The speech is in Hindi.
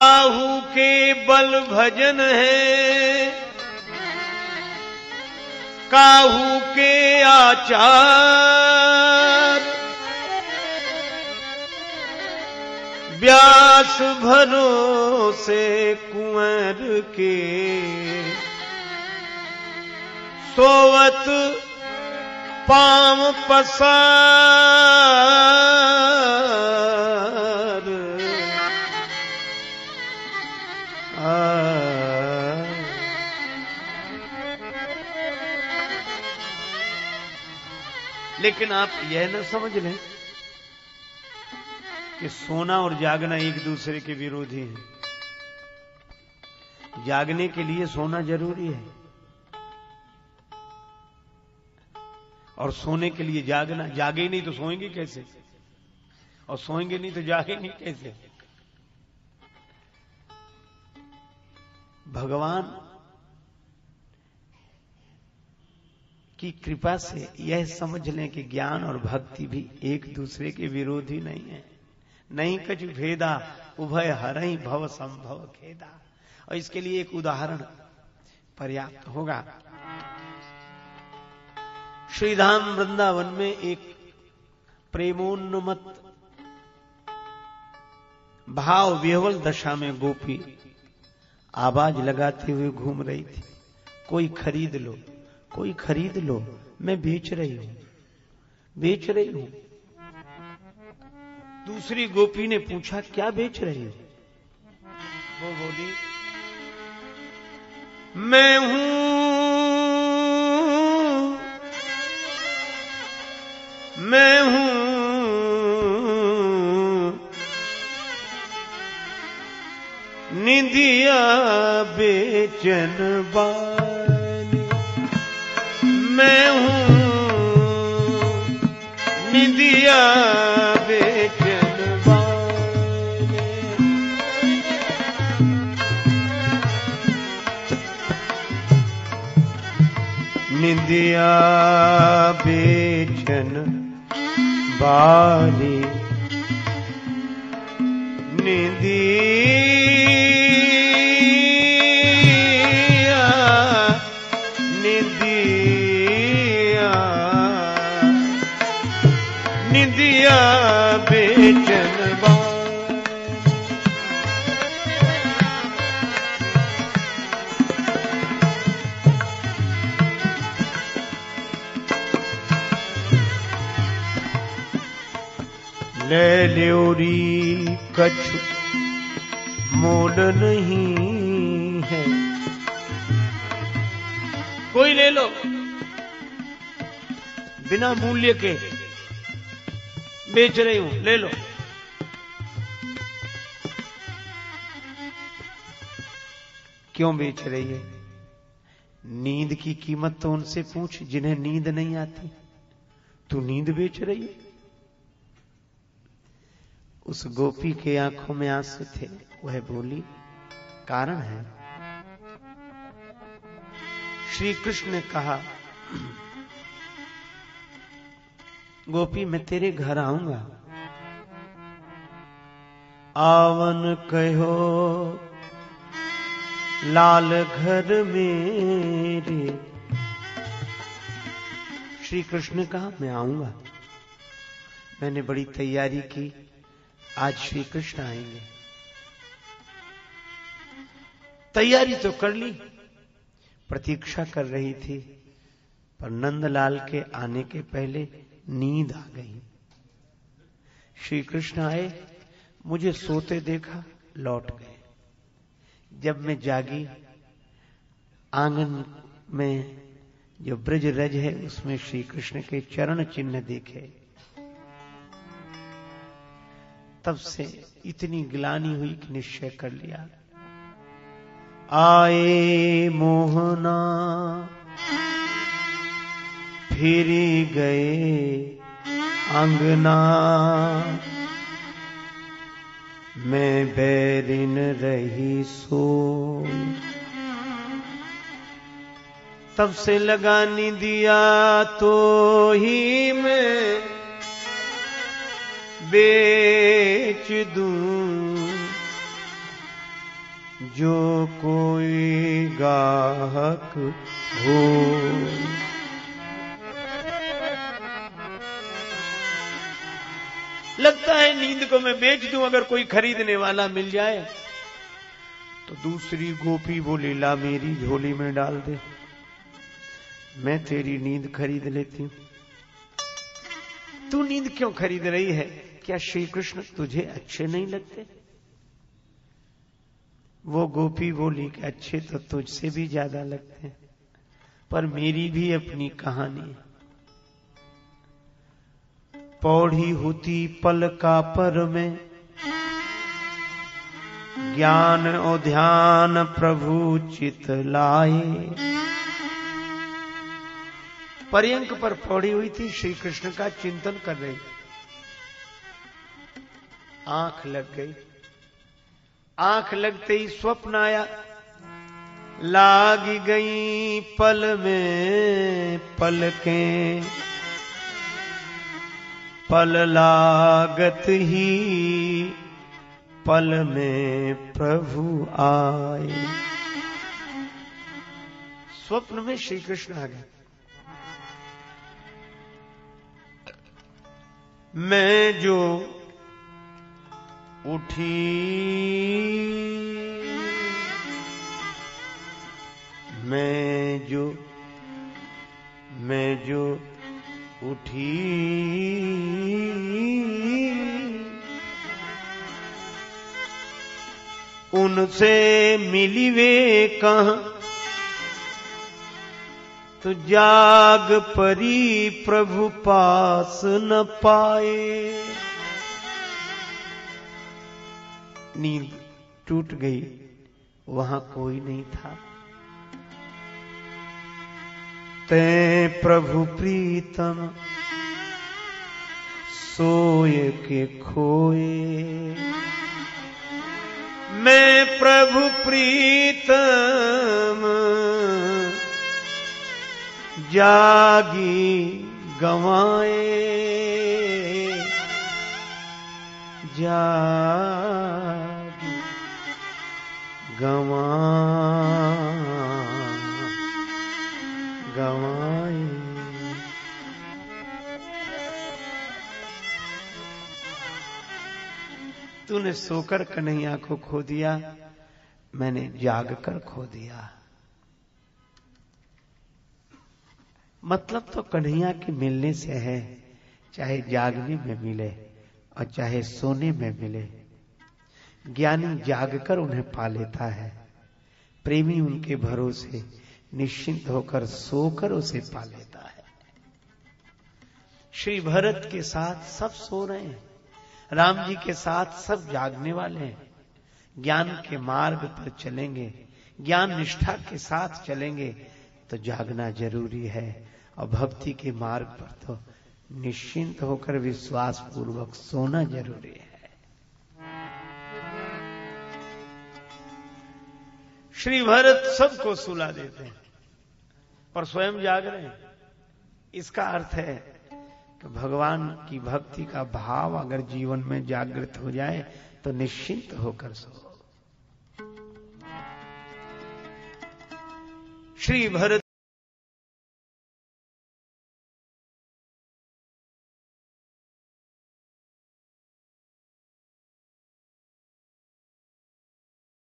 काहू के बल भजन है, काहू के आचार, व्यास भरोसे कुंवर के, सोवत पाम पसार। लेकिन आप यह न समझ लें कि सोना और जागना एक दूसरे के विरोधी हैं। जागने के लिए सोना जरूरी है और सोने के लिए जागना। जागे नहीं तो सोएंगे कैसे, और सोएंगे नहीं तो जागेंगे कैसे। भगवान की कृपा से यह समझ लें कि ज्ञान और भक्ति भी एक दूसरे के विरोधी नहीं है। नहीं कछु भेदा उभय हरहि भव संभव खेदा। और इसके लिए एक उदाहरण पर्याप्त होगा। श्रीधाम वृंदावन में एक प्रेमोन्मत्त भाव विह्वल दशा में गोपी आवाज लगाते हुए घूम रही थी, कोई खरीद लो, कोई खरीद लो, मैं बेच रही हूं, बेच रही हूं। दूसरी गोपी ने पूछा, क्या बेच रही हो? वो बोली, मैं हूं निंदिया बेचन वाली, मैं हूं निंदिया बेचन वाली। निंदिया बेचन वाली, निंदिया बेचन ले ल्योरी कछु मोल नहीं है। कोई ले लो, बिना मूल्य के बेच रही हूं, ले लो। क्यों बेच रही है? नींद की कीमत तो उनसे पूछ जिन्हें नींद नहीं आती। तू नींद बेच रही है? उस गोपी के आंखों में आंसू थे। वह बोली, कारण है। श्री कृष्ण ने कहा, गोपी मैं तेरे घर आऊंगा। आवन कहो लाल घर मेरे। श्री कृष्ण ने कहा, मैं आऊंगा। मैंने बड़ी तैयारी की, आज श्री कृष्ण आएंगे। तैयारी तो कर ली, प्रतीक्षा कर रही थी, पर नंदलाल के आने के पहले नींद आ गई। श्री कृष्ण आए, मुझे सोते देखा, लौट गए। जब मैं जागी, आंगन में जो ब्रज रज है उसमें श्री कृष्ण के चरण चिन्ह देखे। तब से इतनी ग्लानि हुई कि निश्चय कर लिया, आए मोहना फिरी गए अंगना, मैं बैरिन रही सो। तब से लगा निदिया तो ही मैं बेच दूं, जो कोई गाहक हो। लगता है नींद को मैं बेच दूं, अगर कोई खरीदने वाला मिल जाए। तो दूसरी गोपी बोली, ला मेरी झोली में डाल दे, मैं तेरी नींद खरीद लेती हूं। तू नींद क्यों खरीद रही है? क्या श्री कृष्ण तुझे अच्छे नहीं लगते? वो गोपी बोली कि अच्छे तो तुझसे भी ज्यादा लगते हैं, पर मेरी भी अपनी कहानी है। पौड़ी होती पल का पर में, ज्ञान और ध्यान प्रभु चित लाए। पर्यंक पर पौड़ी हुई थी, श्री कृष्ण का चिंतन कर रही। आंख लग गई। आंख लगते ही स्वप्न आया। लागी गई पल में पलकें, पल लागत ही पल में प्रभु आए। स्वप्न में श्री कृष्ण आ गए। मैं जो उठी, मैं जो उठी, उनसे मिली वे कहां, तो जाग परी प्रभु पास न पाए। नींद टूट गई, वहां कोई नहीं था। ते प्रभु प्रीतम सोए के खोए, मैं प्रभु प्रीतम जागी गंवाए, जागी गंवाए। तूने सोकर कन्हैया को खो दिया, मैंने जागकर खो दिया। मतलब तो कन्हैया के मिलने से है, चाहे जागने में मिले और चाहे सोने में मिले। ज्ञानी जागकर उन्हें पा लेता है, प्रेमी उनके भरोसे निश्चिंत होकर सोकर उसे पा लेता है। श्री भरत के साथ सब सो रहे हैं, राम जी के साथ सब जागने वाले हैं। ज्ञान के मार्ग पर चलेंगे, ज्ञान निष्ठा के साथ चलेंगे तो जागना जरूरी है, और भक्ति के मार्ग पर तो निश्चिंत होकर विश्वास पूर्वक सोना जरूरी है। श्री भरत सबको सुला देते हैं पर स्वयं जाग रहे हैं। इसका अर्थ है कि भगवान की भक्ति का भाव अगर जीवन में जागृत हो जाए तो निश्चिंत होकर सो। श्री भरत